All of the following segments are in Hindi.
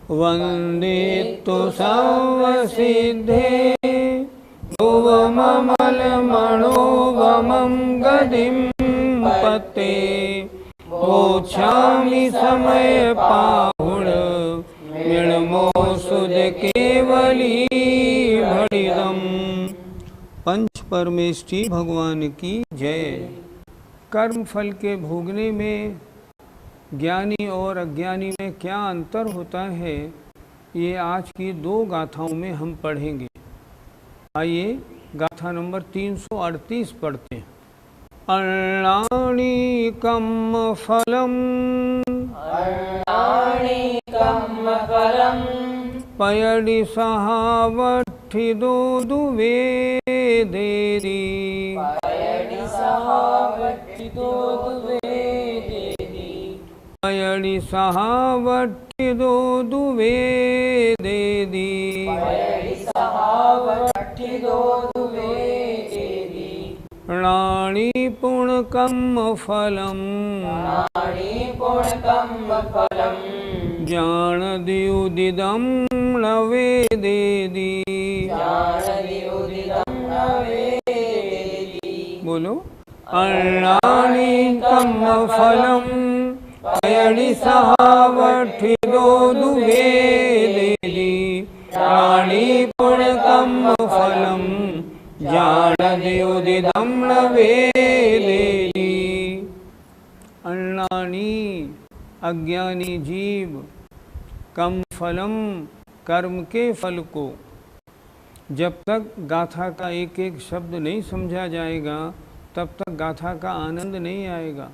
वन्दितु सर्वसिद्धे भुवममलमणोगमं गतिं पते मोक्षामि समयपाहुण निर्मो सुध केवली भणिदम्। पंच परमेष्ठी भगवान की जय। कर्म फल के भोगने में ज्ञानी और अज्ञानी में क्या अंतर होता है, ये आज की दो गाथाओं में हम पढ़ेंगे। आइए गाथा नंबर 338 पढ़ते हैं। अन्नानि कर्म फलम् पयडि सहावठिदो दुवेदेरि पयडि सहावठिदो दुवेदेरि नाणी पुण्यकर्म फलम् जानदियुदिदं न वेदेति। बोलो। अन्नानि कर्म फलम् पयडि सहावठिदो दुवेदेति नाणी पुण्यकर्म फलम् जानदियुदिदं न वेदेति। अन्नानि अज्ञानी जीव कर्म फलम कर्म के फल को, जब तक गाथा का एक एक शब्द नहीं समझा जाएगा तब तक गाथा का आनंद नहीं आएगा।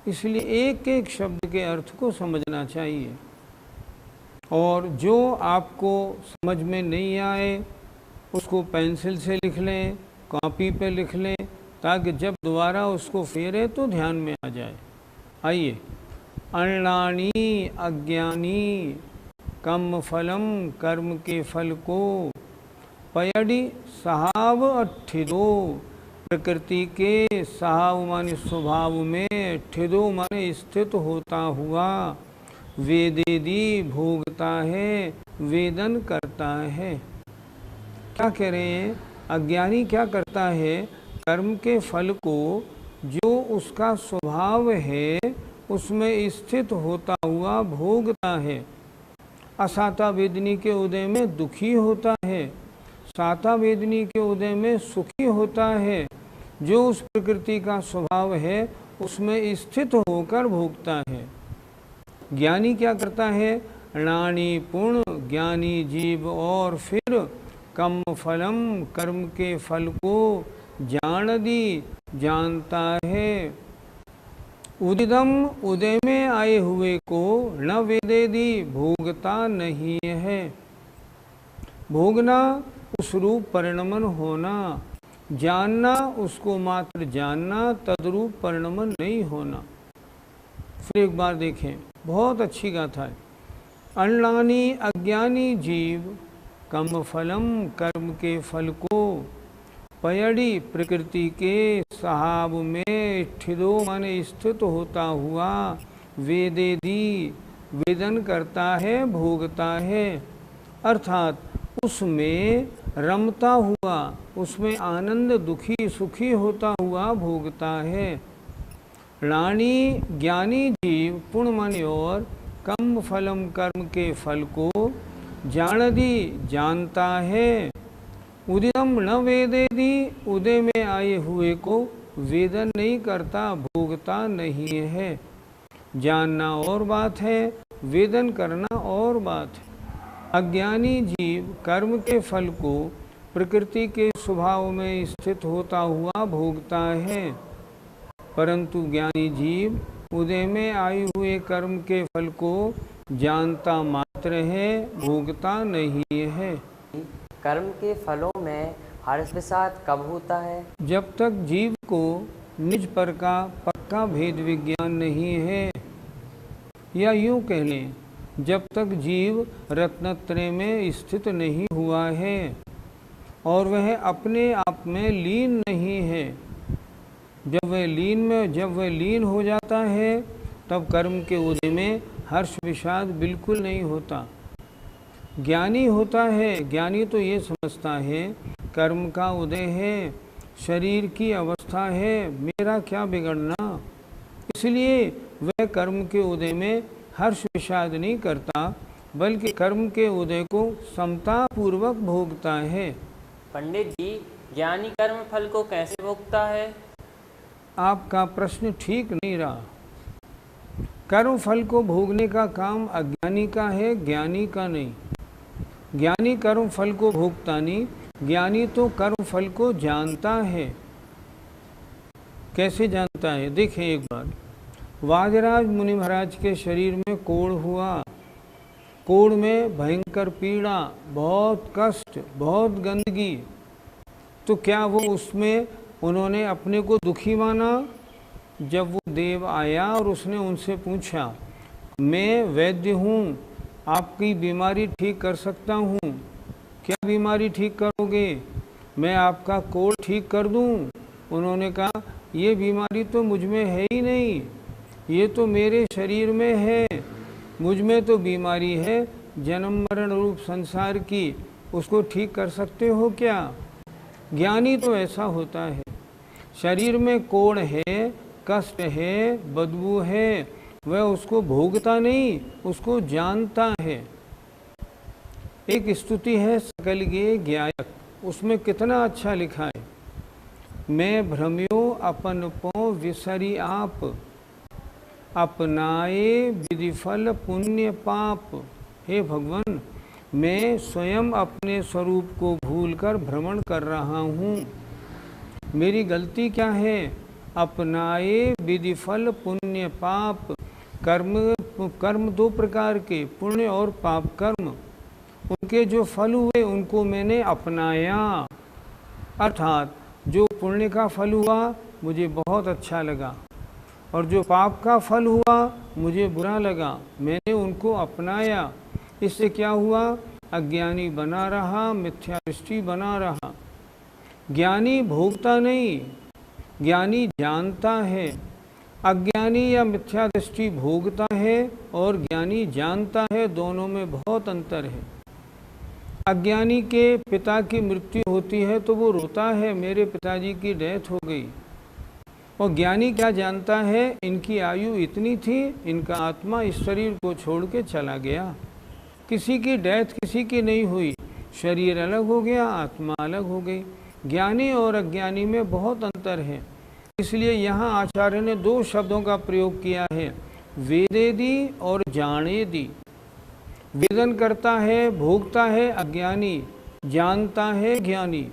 इसलिए एक एक शब्द के अर्थ को समझना चाहिए, और जो आपको समझ में नहीं आए उसको पेंसिल से लिख लें, कॉपी पे लिख लें, ताकि जब दोबारा उसको फेरे तो ध्यान में आ जाए। आइए। अन्नानि अज्ञानी कर्म फलम कर्म के फल को पयडि सहावठिदो प्रकृति के सहाव माने स्वभाव में, ठिदो माने स्थित होता हुआ, वेदेदि भोगता है, वेदन करता है। क्या कह रहे हैं? अज्ञानी क्या करता है? कर्म के फल को जो उसका स्वभाव है उसमें स्थित होता हुआ भोगता है। असाता वेदनी के उदय में दुखी होता है, साता वेदनी के उदय में सुखी होता है। जो उस प्रकृति का स्वभाव है उसमें स्थित होकर भोगता है। ज्ञानी क्या करता है? नानी पूर्ण ज्ञानी जीव और फिर कर्म फलम कर्म के फल को जानदी जानता है, उदिदम उदय में आए हुए को न वेदेदि भोगता नहीं है। भोगना उस रूप परिणमन होना, जानना उसको मात्र जानना, तद्रूप परिणमन नहीं होना। फिर एक बार देखें, बहुत अच्छी गाथा है। अन्नानि अज्ञानी जीव कर्म फलम कर्म के फल को पयडि प्रकृति के सहाव में ठिदो माने स्थित होता हुआ, वेदेदि वेदन करता है, भोगता है। अर्थात उसमें रमता हुआ, उसमें आनंद दुखी सुखी होता हुआ भोगता है। रानी ज्ञानी जीव पुण्य माने और कर्म फलम कर्म के फल को जानदी जानता है, उदितम न वेदेदि उदय में आए हुए को वेदन नहीं करता, भोगता नहीं है। जानना और बात है, वेदन करना और बात है। अज्ञानी जीव कर्म के फल को प्रकृति के स्वभाव में स्थित होता हुआ भोगता है, परंतु ज्ञानी जीव उदय में आए हुए कर्म के फल को जानता मात्र है, भोगता नहीं है। कर्म के फलों में हर्ष विषाद कब होता है? जब तक जीव को निज पर का पक्का भेद विज्ञान नहीं है, या यूं कह लें जब तक जीव रत्नत्रय में स्थित नहीं हुआ है और वह अपने आप में लीन नहीं है। जब वह लीन हो जाता है तब कर्म के उदय में हर्ष विषाद बिल्कुल नहीं होता। ज्ञानी होता है, ज्ञानी तो ये समझता है कर्म का उदय है, शरीर की अवस्था है, मेरा क्या बिगड़ना, इसलिए वह कर्म के उदय में हर्ष विषाद नहीं करता, बल्कि कर्म के उदय को समता पूर्वक भोगता है। पंडित जी, ज्ञानी कर्म फल को कैसे भोगता है? आपका प्रश्न ठीक नहीं रहा। कर्म फल को भोगने का काम अज्ञानी का है, ज्ञानी का नहीं। ज्ञानी कर्म फल को भोगता नहीं, ज्ञानी तो कर्म फल को जानता है। कैसे जानता है? देखें एक बार, वाजराज मुनि महाराज के शरीर में कोढ़ हुआ, कोढ़ में भयंकर पीड़ा, बहुत कष्ट, बहुत गंदगी, तो क्या वो उसमें उन्होंने अपने को दुखी माना? जब वो देव आया और उसने उनसे पूछा, मैं वैद्य हूँ, आपकी बीमारी ठीक कर सकता हूँ, क्या बीमारी ठीक करोगे? मैं आपका कोढ़ ठीक कर दूँ? उन्होंने कहा, ये बीमारी तो मुझ में है ही नहीं, ये तो मेरे शरीर में है, मुझ में तो बीमारी है जन्म मरण रूप संसार की, उसको ठीक कर सकते हो क्या? ज्ञानी तो ऐसा होता है, शरीर में कोढ़ है, कष्ट है, बदबू है, वह उसको भोगता नहीं, उसको जानता है। एक स्तुति है सकलगे ज्ञायक, उसमें कितना अच्छा लिखा है, मैं भ्रम्यो अपन पो विसरी आप, अपनाए विधिफल पुण्य पाप। हे भगवान, मैं स्वयं अपने स्वरूप को भूलकर भ्रमण कर रहा हूँ, मेरी गलती क्या है? अपनाए विधिफल पुण्य पाप, कर्म दो प्रकार के, पुण्य और पाप कर्म, उनके जो फल हुए उनको मैंने अपनाया, अर्थात जो पुण्य का फल हुआ मुझे बहुत अच्छा लगा और जो पाप का फल हुआ मुझे बुरा लगा, मैंने उनको अपनाया। इससे क्या हुआ? अज्ञानी बना रहा, मिथ्या दृष्टि बना रहा। ज्ञानी भोगता नहीं, ज्ञानी जानता है। अज्ञानी या मिथ्या दृष्टि भोगता है और ज्ञानी जानता है, दोनों में बहुत अंतर है। अज्ञानी के पिता की मृत्यु होती है तो वो रोता है, मेरे पिताजी की डेथ हो गई, और ज्ञानी क्या जानता है? इनकी आयु इतनी थी, इनका आत्मा इस शरीर को छोड़ के चला गया। किसी की डेथ किसी की नहीं हुई, शरीर अलग हो गया, आत्मा अलग हो गई। ज्ञानी और अज्ञानी में बहुत अंतर है, इसलिए यहाँ आचार्य ने दो शब्दों का प्रयोग किया है, वेदेदी और जानेदी। वेदन करता है, भोगता है अज्ञानी, जानता है ज्ञानी,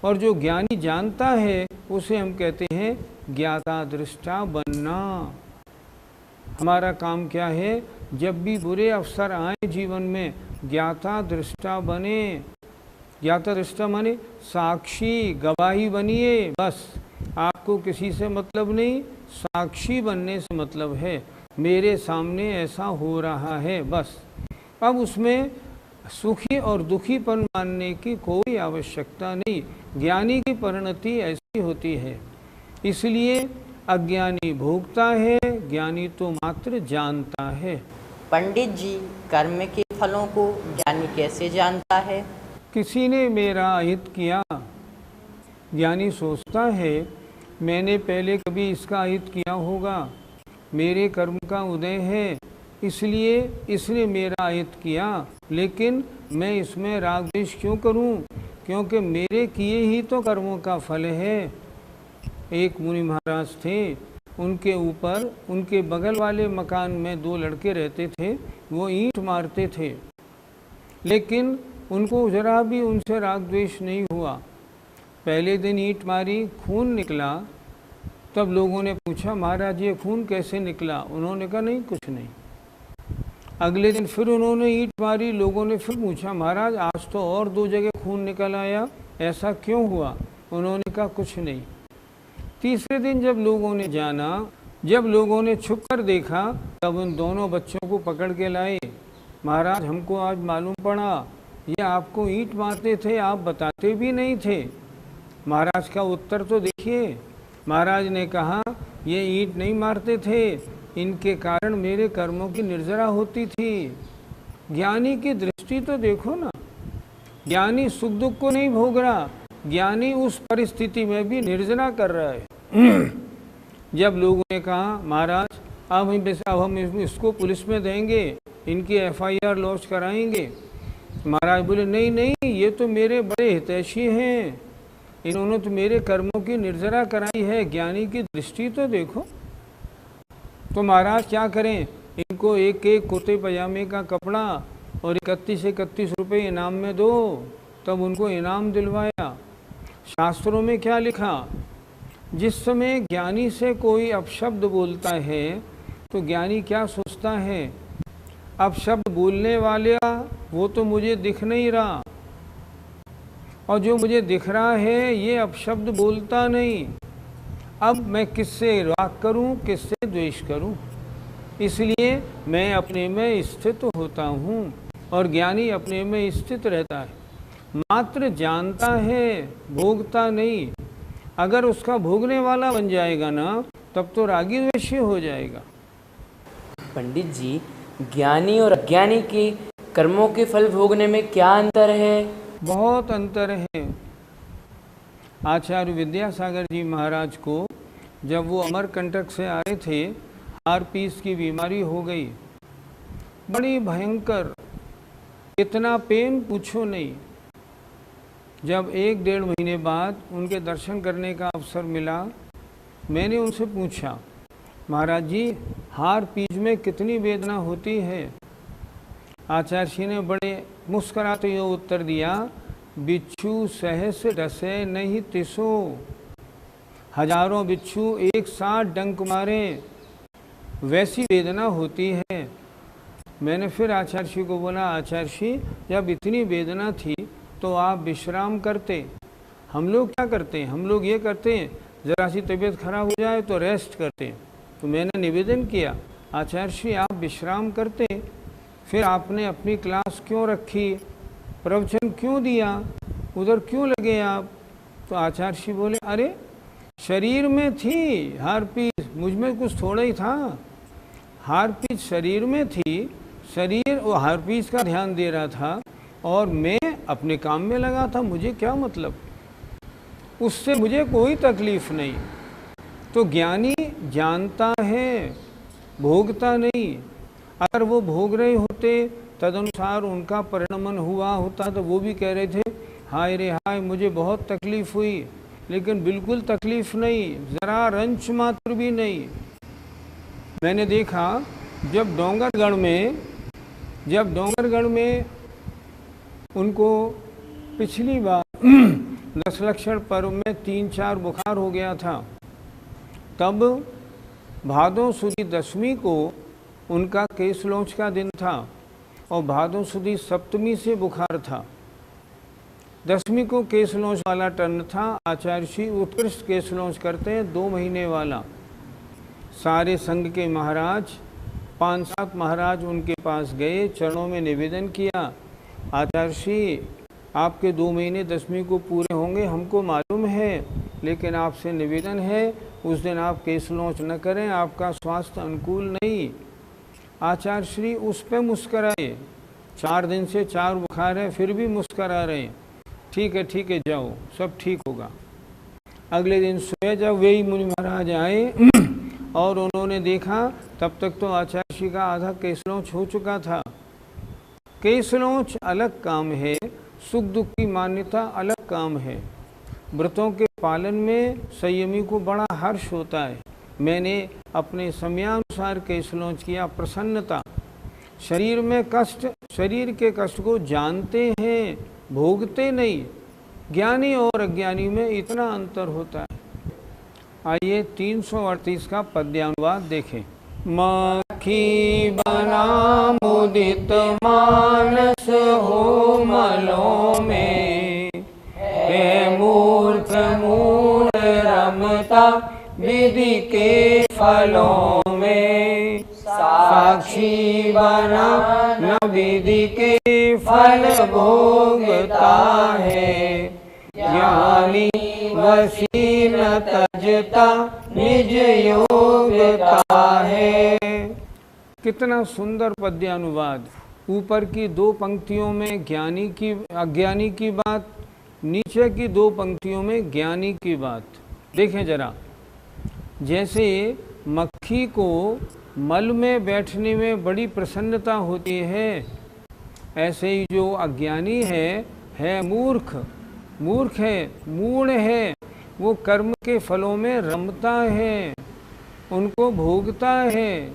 और जो ज्ञानी जानता है उसे हम कहते हैं ज्ञाता दृष्टा बनना। हमारा काम क्या है? जब भी बुरे अवसर आए जीवन में, ज्ञाता दृष्टा बने। ज्ञाता दृष्टा माने साक्षी, गवाही बनिए, बस। आपको किसी से मतलब नहीं, साक्षी बनने से मतलब है, मेरे सामने ऐसा हो रहा है, बस। अब उसमें सुखी और दुखीपन मानने की कोई आवश्यकता नहीं। ज्ञानी की परिणति ऐसी होती है, इसलिए अज्ञानी भोगता है, ज्ञानी तो मात्र जानता है। पंडित जी, कर्म के फलों को ज्ञानी कैसे जानता है? किसी ने मेरा हित किया, ज्ञानी सोचता है मैंने पहले कभी इसका हित किया होगा, मेरे कर्म का उदय है, इसलिए इसने मेरा हित किया, लेकिन मैं इसमें राग द्वेष क्यों करूं? क्योंकि मेरे किए ही तो कर्मों का फल है। एक मुनि महाराज थे, उनके ऊपर उनके बगल वाले मकान में दो लड़के रहते थे, वो ईंट मारते थे, लेकिन उनको जरा भी उनसे राग द्वेष नहीं हुआ। पहले दिन ईंट मारी, खून निकला, तब लोगों ने पूछा, महाराज ये खून कैसे निकला? उन्होंने कहा नहीं, कुछ नहीं। अगले दिन फिर उन्होंने ईंट मारी, लोगों ने फिर पूछा, महाराज आज तो और दो जगह खून निकल आया, ऐसा क्यों हुआ? उन्होंने कहा कुछ नहीं। तीसरे दिन जब लोगों ने जाना, जब लोगों ने छुप कर देखा, तब उन दोनों बच्चों को पकड़ के लाए। महाराज हमको आज मालूम पड़ा ये आपको ईंट मारते थे, आप बताते भी नहीं थे। महाराज का उत्तर तो देखिए। महाराज ने कहा ये ईंट नहीं मारते थे, इनके कारण मेरे कर्मों की निर्जरा होती थी। ज्ञानी की दृष्टि दृष्टि तो देखो ना। ज्ञानी सुख दुख को नहीं भोग रहा, ज्ञानी उस परिस्थिति में भी निर्जरा कर रहा है। जब लोगों ने कहा महाराज अब हम इसको पुलिस में देंगे, इनकी FIR लॉन्च कराएंगे, महाराज बोले नहीं नहीं, ये तो मेरे बड़े हितैषी हैं, इन्होंने तो मेरे कर्मों की निर्जरा कराई है, ज्ञानी की दृष्टि तो देखो। तो महाराज क्या करें, इनको एक एक कुर्ते पजामे का कपड़ा और 31 रुपये इनाम में दो। तब उनको इनाम दिलवाया। शास्त्रों में क्या लिखा, जिस समय ज्ञानी से कोई अपशब्द बोलता है तो ज्ञानी क्या सोचता है, अपशब्द बोलने वाला वो तो मुझे दिख नहीं रहा, और जो मुझे दिख रहा है ये अपशब्द बोलता नहीं, अब मैं किससे राग करूं, किससे द्वेष करूं। इसलिए मैं अपने में स्थित होता हूं और ज्ञानी अपने में स्थित रहता है, मात्र जानता है, भोगता नहीं। अगर उसका भोगने वाला बन जाएगा ना, तब तो रागी द्वेषी हो जाएगा। पंडित जी, ज्ञानी और अज्ञानी के कर्मों के फल भोगने में क्या अंतर है? बहुत अंतर है। आचार्य विद्यासागर जी महाराज को जब वो अमरकंटक से आए थे, हार्पीस की बीमारी हो गई, बड़ी भयंकर, इतना पेन पूछो नहीं। जब 1-1.5 महीने बाद उनके दर्शन करने का अवसर मिला, मैंने उनसे पूछा महाराज जी हार्पीस में कितनी वेदना होती है। आचार्य जी ने बड़े मुस्कुराते हुए उत्तर दिया, बिच्छू सहस डसे नहीं तिसो, हजारों बिच्छू एक साथ डंक मारे, वैसी वेदना होती है। मैंने फिर आचार्य जी को बोला, आचार्य जी जब इतनी वेदना थी तो आप विश्राम करते। हम लोग क्या करते हैं, हम लोग ये करते हैं ज़रा सी तबीयत खराब हो जाए तो रेस्ट करते हैं। तो मैंने निवेदन किया, आचार्य जी आप विश्राम करते, फिर आपने अपनी क्लास क्यों रखी, प्रवचन क्यों दिया, उधर क्यों लगे आप। तो आचार्य जी बोले, अरे शरीर में थी हार्पीस, मुझ में कुछ थोड़ा ही था। हार्पीस शरीर में थी, शरीर वो हार्पीस का ध्यान दे रहा था और मैं अपने काम में लगा था, मुझे क्या मतलब, उससे मुझे कोई तकलीफ नहीं। तो ज्ञानी जानता है, भोगता नहीं। अगर वो भोग रहे होते, तदनुसार उनका परिणमन हुआ होता तो वो भी कह रहे थे हाय रे हाय मुझे बहुत तकलीफ हुई, लेकिन बिल्कुल तकलीफ नहीं, ज़रा रंच मात्र भी नहीं। मैंने देखा जब डोंगरगढ़ में उनको पिछली बार 10 लक्षण पर्व में 3-4 बुखार हो गया था, तब भादों सुदी 10वीं को उनका केस लॉन्च का दिन था और भादों सुदी 7वीं से बुखार था। 10वीं को केस लॉन्च वाला टर्न था। आचार्य जी उत्कृष्ट केस लॉन्च करते हैं 2 महीने वाला। सारे संघ के महाराज 5-7 महाराज उनके पास गए, चरणों में निवेदन किया, आचार्य जी आपके 2 महीने 10वीं को पूरे होंगे, हमको मालूम है, लेकिन आपसे निवेदन है उस दिन आप केस लॉन्च न करें, आपका स्वास्थ्य अनुकूल नहीं। आचार्य श्री उस पर मुस्कराए, 4 दिन से 4 बुखार है फिर भी मुस्करा रहे हैं, ठीक है जाओ सब ठीक होगा। अगले दिन सुबह जब वही मुनि महाराज आए और उन्होंने देखा, तब तक तो आचार्य श्री का आधा केस लॉन्च हो चुका था। केस लॉन्च अलग काम है, सुख दुख की मान्यता अलग काम है। व्रतों के पालन में संयमी को बड़ा हर्ष होता है। मैंने अपने समयानुसार केस लॉन्च किया, प्रसन्नता। शरीर में कष्ट, शरीर के कष्ट को जानते हैं, भोगते नहीं। ज्ञानी और अज्ञानी में इतना अंतर होता है। आइए 338 का पद्यानुवाद देखें। मक्खी बना मुदित मानस हो मलों में, है मूर्ख मूढ़ रमता विधि के फलों में। साक्षी बना न विधि के फल भोगता है, ज्ञानी वशी न तजता निज योगता है। कितना सुंदर पद्यानुवाद। ऊपर की 2 पंक्तियों में अज्ञानी की बात, नीचे की 2 पंक्तियों में ज्ञानी की बात। देखें जरा, जैसे मक्खी को मल में बैठने में बड़ी प्रसन्नता होती है, ऐसे ही जो अज्ञानी है मूर्ख है, मूढ़ है, वो कर्म के फलों में रमता है, उनको भोगता है,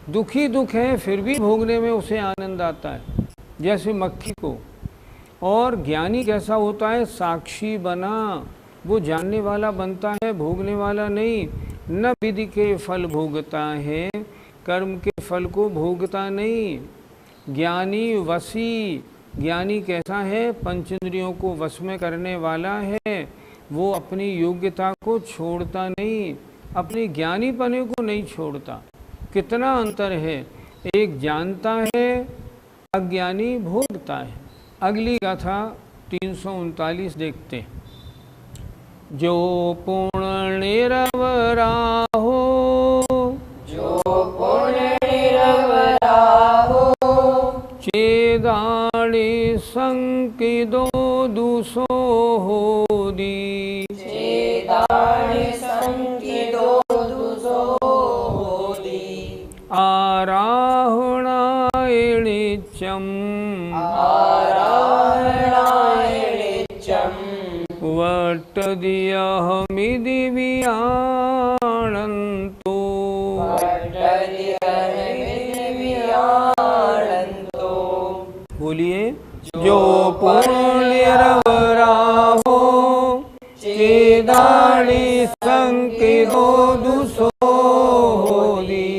दुखी दुख है फिर भी भोगने में उसे आनंद आता है, जैसे मक्खी को। और ज्ञानी कैसा होता है? साक्षी बना, वो जानने वाला बनता है, भोगने वाला नहीं। न विधि के फल भोगता है, कर्म के फल को भोगता नहीं। ज्ञानी वशी, ज्ञानी कैसा है? पंचेंद्रियों को वश में करने वाला है, वो अपनी योग्यता को छोड़ता नहीं, अपनी ज्ञानीपने को नहीं छोड़ता। कितना अंतर है, एक जानता है, अज्ञानी भोगता है। अगली गाथा 339 देखते हैं। जो पूर्ण निरवरा हो, जो पूर्ण निरवरा हो, चेदाड़ी संकिदो दूसो होदी, चेदाड़ी संकिदो दूसो होदी, आराहणायणिचम, आराहणायणिचम, वट्टदियहमिदि वियाणन्तो, वट्टदियहमिदि वियाणन्तो। बोलिए, जो पुण्यरवरा हो, चेदाड़ी संकिदो दूसो होदी,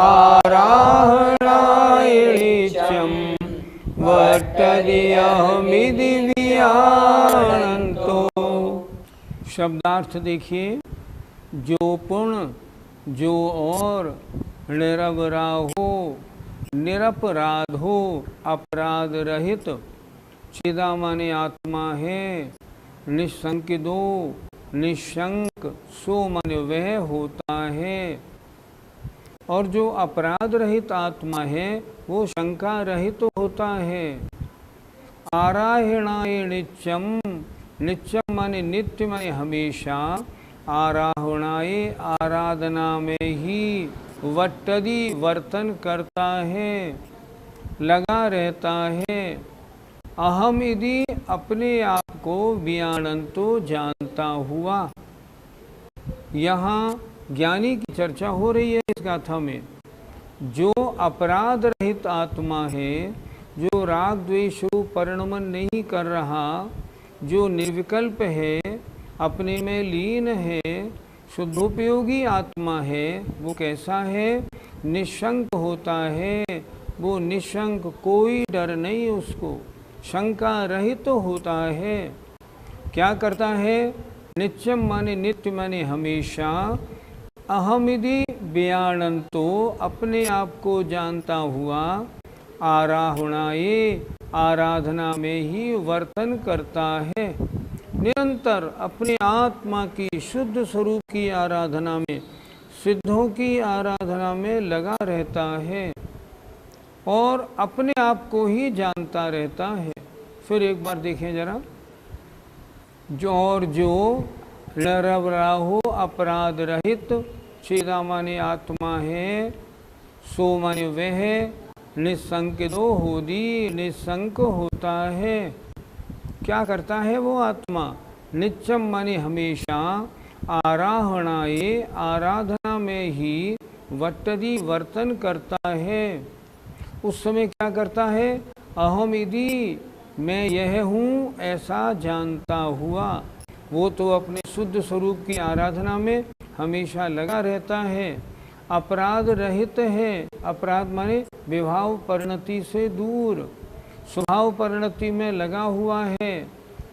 आराहणायणिचम, वट्टदियहमिदि वियाणन्तो। शब्दार्थ देखिए, जो पूर्ण, जो और, निरवरा हो, निरपराध हो, अपराध रहित, चिदा माने आत्मा है, निशंकिदो, निशंक, सो मन वह होता है। और जो अपराध रहित आत्मा है वो शंका रहित होता है। आराहणाय नित्यम, नित्यम माने नित्य माने हमेशा, आराहणाय आराधना में ही, वट्टदी वर्तन करता है, लगा रहता है। अहम यदि अपने आप को वियाणंतो जानता हुआ। यहाँ ज्ञानी की चर्चा हो रही है इस गाथा में। जो अपराध रहित आत्मा है, जो राग द्वेष रूप परिणमन नहीं कर रहा, जो निर्विकल्प है, अपने में लीन है, शुद्धोपयोगी आत्मा है, वो कैसा है? निशंक होता है। वो निशंक, कोई डर नहीं उसको, शंका रहित तो होता है। क्या करता है? नित्यम माने नित्य माने हमेशा, अहमिदि व्याणंतो अपने आप को जानता हुआ, आराहणाए आराधना में ही वर्तन करता है। निरंतर अपने आत्मा की शुद्ध स्वरूप की आराधना में, सिद्धों की आराधना में लगा रहता है और अपने आप को ही जानता रहता है। फिर एक बार देखें जरा, जो और जो निरवराहो अपराध रहित, चेदा माने आत्मा है, सो माने वह, निसंकितो होदी निसंक होता है। क्या करता है वो आत्मा? नित्यम माने हमेशा, आराहणाए आराधना में ही, वट्टदी वर्तन करता है। उस समय क्या करता है? अहम यदि मैं यह हूँ ऐसा जानता हुआ। वो तो अपने शुद्ध स्वरूप की आराधना में हमेशा लगा रहता है, अपराध रहित है। अपराध माने विभाव परिणति से दूर, स्वभाव परिणति में लगा हुआ है।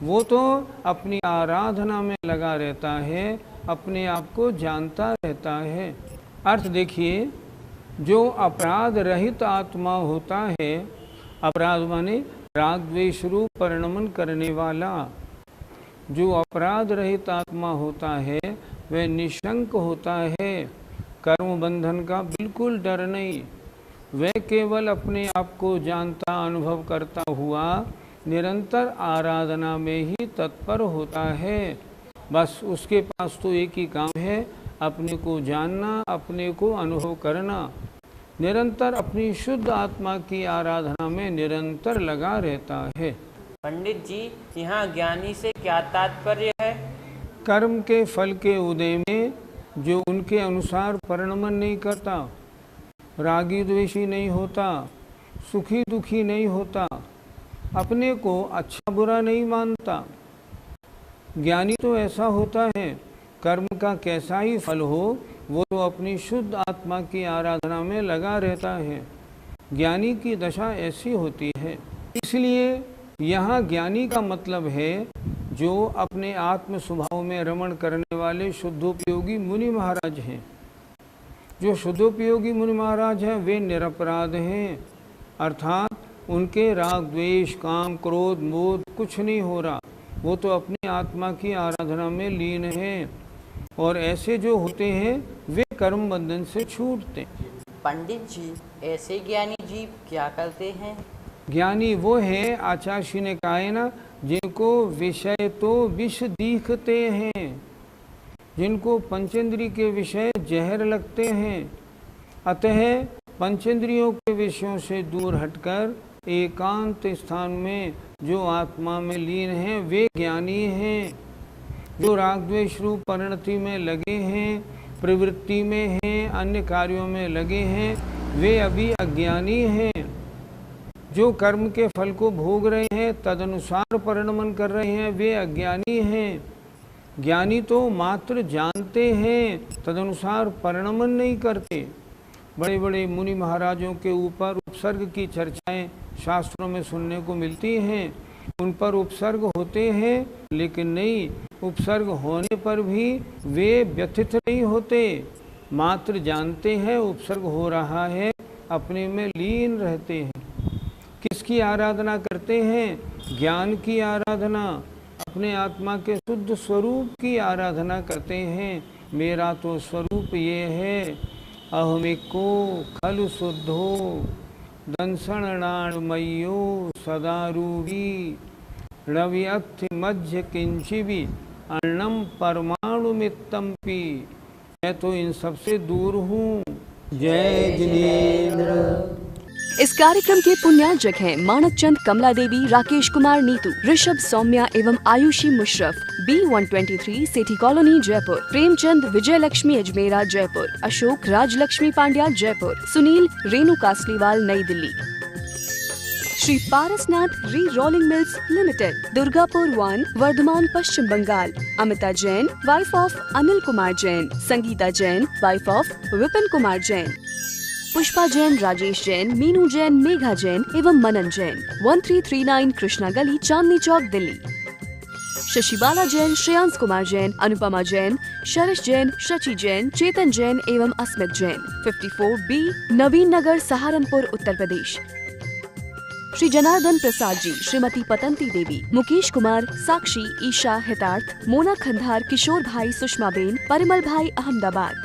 वो तो अपनी आराधना में लगा रहता है, अपने आप को जानता रहता है। अर्थ देखिए, जो अपराध रहित आत्मा होता है, अपराध माने राग द्वेष रूप परिणमन करने वाला, जो अपराध रहित आत्मा होता है वह निशंक होता है। कर्म बंधन का बिल्कुल डर नहीं, वह केवल अपने आप को जानता अनुभव करता हुआ निरंतर आराधना में ही तत्पर होता है। बस उसके पास तो एक ही काम है, अपने को जानना, अपने को अनुभव करना। निरंतर अपनी शुद्ध आत्मा की आराधना में निरंतर लगा रहता है। पंडित जी, यहाँ ज्ञानी से क्या तात्पर्य है? कर्म के फल के उदय में जो उनके अनुसार परिणमन नहीं करता, रागी द्वेषी नहीं होता, सुखी दुखी नहीं होता, अपने को अच्छा बुरा नहीं मानता। ज्ञानी तो ऐसा होता है, कर्म का कैसा ही फल हो वो तो अपनी शुद्ध आत्मा की आराधना में लगा रहता है। ज्ञानी की दशा ऐसी होती है। इसलिए यहाँ ज्ञानी का मतलब है जो अपने आत्म स्वभाव में रमण करने वाले शुद्धोपयोगी मुनि महाराज हैं। जो शुद्धोपयोगी मुनि महाराज हैं वे निरपराध हैं, अर्थात उनके राग द्वेष काम क्रोध मोह कुछ नहीं हो रहा, वो तो अपनी आत्मा की आराधना में लीन हैं। और ऐसे जो होते हैं वे कर्म बंधन से छूटते। पंडित जी, ऐसे ज्ञानी जीव क्या करते हैं? ज्ञानी वो है, आचार्य ने कहा है ना, जिनको विषय तो विष दिखते हैं, जिनको पंचेंद्रिय के विषय जहर लगते हैं। अतः पंचेंद्रियों के विषयों से दूर हटकर एकांत स्थान में जो आत्मा में लीन हैं वे ज्ञानी हैं। जो राग द्वेष रूप परिणति में लगे हैं, प्रवृत्ति में हैं, अन्य कार्यों में लगे हैं, वे अभी अज्ञानी हैं। जो कर्म के फल को भोग रहे हैं, तदनुसार परिणमन कर रहे हैं, वे अज्ञानी हैं। ज्ञानी तो मात्र जानते हैं, तदनुसार परिणमन नहीं करते। बड़े बड़े मुनि महाराजों के ऊपर उपसर्ग की चर्चाएं शास्त्रों में सुनने को मिलती हैं। उन पर उपसर्ग होते हैं, लेकिन नहीं, उपसर्ग होने पर भी वे व्यथित नहीं होते, मात्र जानते हैं उपसर्ग हो रहा है, अपने में लीन रहते हैं। किसकी आराधना करते हैं? ज्ञान की आराधना, अपने आत्मा के शुद्ध स्वरूप की आराधना करते हैं। मेरा तो स्वरूप ये है, अहमिको खलु शुद्धो दंसणाणमयो सदारूढ़ी रविअत्थ मध्य किंचिबी अन्नम परमाणु मित्तम्पी। मैं तो इन सबसे दूर हूँ। जय जिनेन्द्र। इस कार्यक्रम के पुण्यार्जक हैं मानक चंद, कमला देवी, राकेश कुमार नीतू, ऋषभ सौम्या एवं Ayushi Musharraf, B123 Sethi colony Jaipur, Premchand Vijay Lakshmi Ajmera Jaipur, Ashok Rajlakshmi Pandya Jaipur, Sunil Renu Kasliwal New Delhi. Shri Parasnath re rolling mills limited, Durgapur 1, Bardhaman Paschim Bangal. Amita Jain, wife of Anil Kumar Jain, Sangeeta Jain, wife of Vipin Kumar Jain, Pushpa Jain, Rajesh Jain, Meenu Jain, Megha Jain एवं मनन जैन, 1339 कृष्णा गली, चांदनी चौक, दिल्ली। शशिबाला जैन, श्रेयांश कुमार जैन, अनुपमा जैन, शरश जैन, शची जैन, चेतन जैन एवं अस्मित जैन, 54B, नवीन नगर, सहारनपुर, उत्तर प्रदेश। श्री जनार्दन प्रसाद जी, श्रीमती पतंती देवी, मुकेश कुमार, साक्षी, ईशा, हितार्थ, मोना खंधार, किशोर भाई, सुषमा बेन, परिमल भाई, अहमदाबाद।